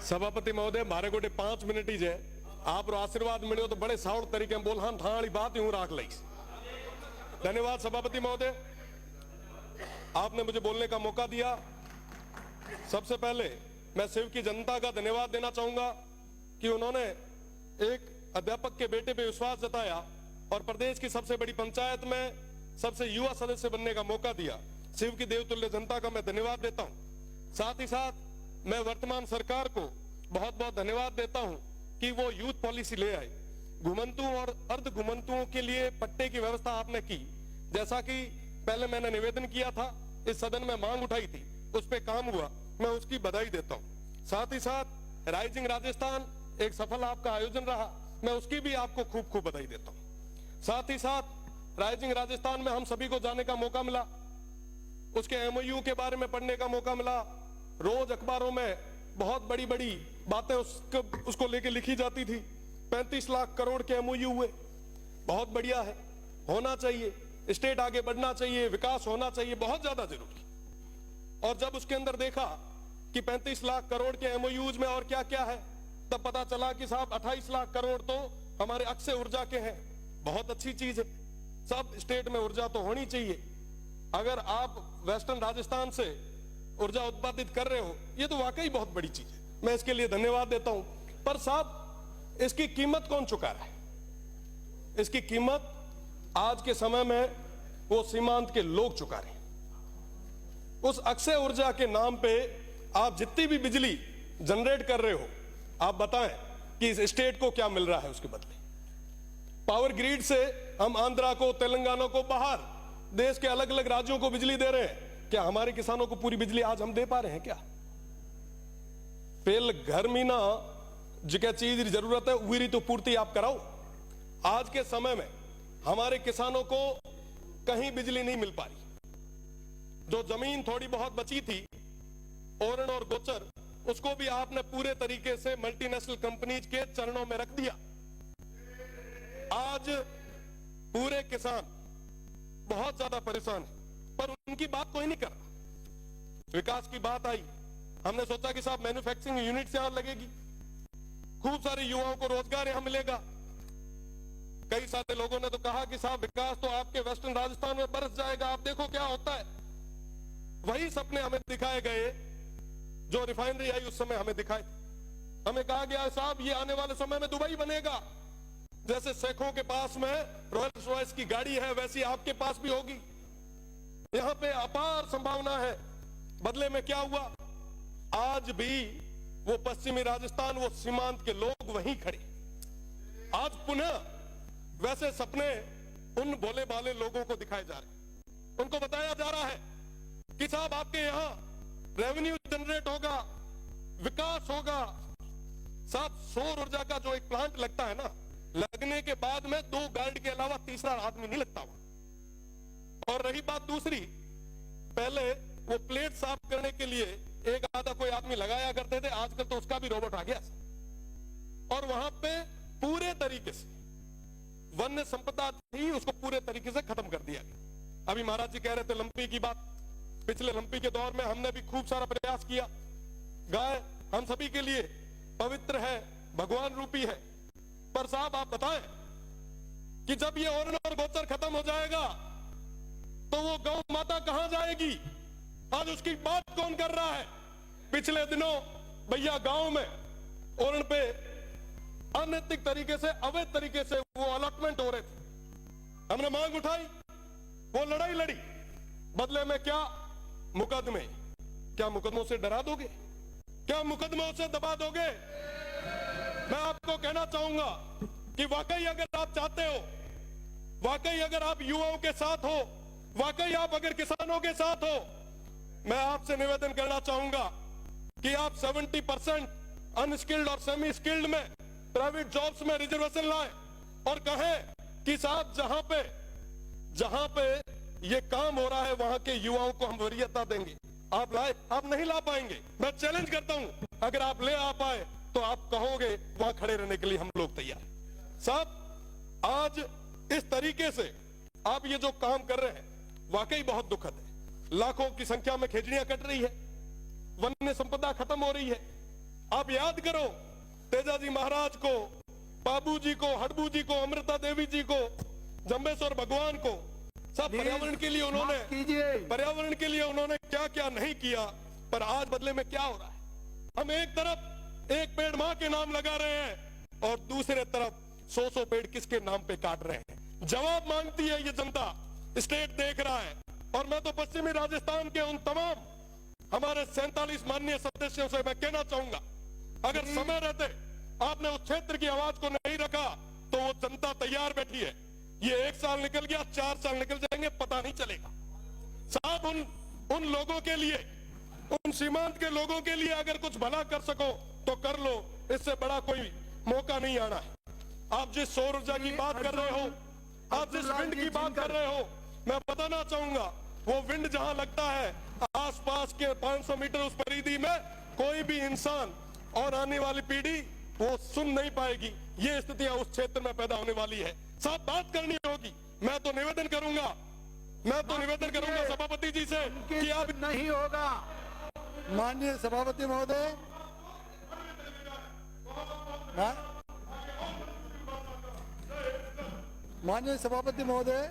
सभापति महोदय मारे गोटे 5 मिनट ही जाए आप आशीर्वाद मिलो तो बड़े साउड़ तरीके में बोल हाँ थाली बात यूं राख ली। धन्यवाद सभापति महोदय, आपने मुझे बोलने का मौका दिया। सबसे पहले मैं शिव की जनता का धन्यवाद देना चाहूंगा कि उन्होंने एक अध्यापक के बेटे पे विश्वास जताया और प्रदेश की सबसे बड़ी पंचायत में सबसे युवा सदस्य बनने का मौका दिया। शिव की देवतुल्य जनता का मैं धन्यवाद देता हूं। साथ ही साथ मैं वर्तमान सरकार को बहुत बहुत धन्यवाद देता हूं कि वो यूथ पॉलिसी ले आए। घुमंतुओं और अर्ध घुमंतुओं के लिए पट्टे की व्यवस्था आपने की, जैसा कि पहले मैंने निवेदन किया था, इस सदन में मांग उठाई थी, उस पर काम हुआ, मैं उसकी बधाई देता हूं। साथ ही साथ राइजिंग राजस्थान एक सफल आपका आयोजन रहा, मैं उसकी भी आपको खूब खूब बधाई देता हूं। साथ ही साथ राइजिंग राजस्थान में हम सभी को जाने का मौका मिला, उसके एमओयू के बारे में पढ़ने का मौका मिला। रोज अखबारों में बहुत बड़ी बड़ी बातें उसको लेके लिखी जाती थी। 35 लाख करोड़ के एमओयू हुए, बहुत बढ़िया है, होना चाहिए, स्टेट आगे बढ़ना चाहिए, विकास होना चाहिए, बहुत ज्यादा जरूरी। और जब उसके अंदर देखा कि 35 लाख करोड़ के एमओयूज में और क्या क्या है, तब पता चला कि साहब 28 लाख करोड़ तो हमारे अक्षय ऊर्जा के हैं। बहुत अच्छी चीज है, सब स्टेट में ऊर्जा तो होनी चाहिए। अगर आप वेस्टर्न राजस्थान से ऊर्जा उत्पादित कर रहे हो, ये तो वाकई बहुत बड़ी चीज है, मैं इसके लिए धन्यवाद देता हूं। पर साहब इसकी कीमत कौन चुका रहा है? इसकी कीमत आज के समय में वो सीमांत के लोग चुका रहे हैं। उस अक्षय ऊर्जा के नाम पे आप जितनी भी बिजली जनरेट कर रहे हो, आप बताएं कि इस स्टेट को क्या मिल रहा है उसके बदले। पावर ग्रिड से हम आंध्रा को, तेलंगाना को, बाहर देश के अलग अलग राज्यों को बिजली दे रहे हैं। क्या हमारे किसानों को पूरी बिजली आज हम दे पा रहे हैं क्या? पेल घर में ना जिके चीज की जरूरत है वही तो पूर्ति आप कराओ। आज के समय में हमारे किसानों को कहीं बिजली नहीं मिल पा रही। जो जमीन थोड़ी बहुत बची थी ओरण और गोचर, उसको भी आपने पूरे तरीके से मल्टीनेशनल कंपनीज के चरणों में रख दिया। आज पूरे किसान बहुत ज्यादा परेशान है, पर उनकी बात कोई नहीं कर रहा। विकास की बात आई, हमने सोचा कि साहब मैन्युफैक्चरिंग यूनिट यहां लगेगी, खूब सारे युवाओं को रोजगार यहां मिलेगा। कई सारे लोगों ने तो कहा कि साहब विकास तो आपके वेस्टर्न राजस्थान में बरस जाएगा, आप देखो क्या होता है। वही सपने हमें दिखाए गए जो रिफाइनरी आई उस समय हमें दिखाए। हमें कहा गया साहब ये आने वाले समय में दुबई बनेगा, जैसे शेखों के पास में रॉयल्स रॉयस की गाड़ी है वैसी आपके पास भी होगी। यहां पे अपार संभावना है। बदले में क्या हुआ? आज भी वो पश्चिमी राजस्थान, वो सीमांत के लोग वहीं खड़े। आज पुनः वैसे सपने उन भोले भाले लोगों को दिखाए जा रहे। उनको बताया जा रहा है कि साहब आपके यहां रेवेन्यू जनरेट होगा, विकास होगा। साहब सौर ऊर्जा का जो एक प्लांट लगता है ना, लगने के बाद में 2 गार्ड के अलावा तीसरा आदमी नहीं लगता वहां। और रही बात दूसरी, पहले वो प्लेट साफ करने के लिए एक आधा कोई आदमी लगाया करते थे, आजकल तो उसका भी रोबोट आ गया। और वहां पे पूरे तरीके से वन्य संपदा थी, उसको पूरे तरीके से खत्म कर दिया गया। अभी महाराज जी कह रहे थे लंपी की बात, पिछले लंपी के दौर में हमने भी खूब सारा प्रयास किया। गाय हम सभी के लिए पवित्र है, भगवान रूपी है। पर साहब आप बताएं कि जब ये ओरण और गोचर खत्म हो जाएगा तो वो गौ माता कहां जाएगी? आज उसकी बात कौन कर रहा है? पिछले दिनों भैया गांव में ओरण पे अनैतिक तरीके से, अवैध तरीके से वो अलॉटमेंट हो रहे थे। हमने मांग उठाई, वो लड़ाई लड़ी, बदले में क्या? मुकदमे। क्या मुकदमों से डरा दोगे? क्या मुकदमों से दबा दोगे? मैं आपको कहना चाहूंगा कि वाकई अगर आप चाहते हो, वाकई अगर आप युवाओं के साथ हो, वाकई आप अगर किसानों के साथ हो, मैं आपसे निवेदन करना चाहूंगा कि आप 70% अनस्किल्ड और सेमी स्किल्ड में प्राइवेट जॉब्स में रिजर्वेशन लाएं और कहें कि साहब जहां पे ये काम हो रहा है वहां के युवाओं को हम वरीयता देंगे। आप लाए? आप नहीं ला पाएंगे। मैं चैलेंज करता हूं, अगर आप ले आ पाए तो आप कहोगे वहां खड़े रहने के लिए हम लोग तैयार। साहब आज इस तरीके से आप ये जो काम कर रहे हैं वाकई बहुत दुखद है। लाखों की संख्या में खेजड़ियां कट रही है, वन्य संपदा खत्म हो रही है, आप याद करो तेजाजी महाराज को, बाबू जी को, हडबू जी को, अमृता देवी जी को, जम्बेश्वर भगवान को, सब पर्यावरण के लिए उन्होंने, पर्यावरण के लिए उन्होंने क्या क्या नहीं किया। पर आज बदले में क्या हो रहा है? हम एक तरफ एक पेड़ मां के नाम लगा रहे हैं और दूसरे तरफ 100 पेड़ किसके नाम पे काट रहे हैं। जवाब मांगती है ये जनता, स्टेट देख रहा है। और मैं तो पश्चिमी राजस्थान के उन तमाम हमारे 47 माननीय सदस्यों से मैं कहना चाहूंगा, अगर समय रहते आपने उस क्षेत्र की आवाज को नहीं रखा तो वो जनता तैयार बैठी है। ये 1 साल निकल गया, 4 साल निकल जाएंगे, पता नहीं चलेगा। साहब उन लोगों के लिए, उन सीमांत के लोगों के लिए अगर कुछ भला कर सको तो कर लो, इससे बड़ा कोई मौका नहीं आना है। आप जिस सौर ऊर्जा की बात कर रहे हो, आप जिस विंड की बात कर रहे हो, मैं बताना चाहूंगा वो विंड जहां लगता है आसपास के 500 मीटर उस परिधि में कोई भी इंसान और आने वाली पीढ़ी वो सुन नहीं पाएगी। ये स्थितियां उस क्षेत्र में पैदा होने वाली है। साहब बात करनी होगी। मैं तो निवेदन करूंगा सभापति जी से कि आप नहीं होगा। माननीय सभापति महोदय, माननीय सभापति महोदय,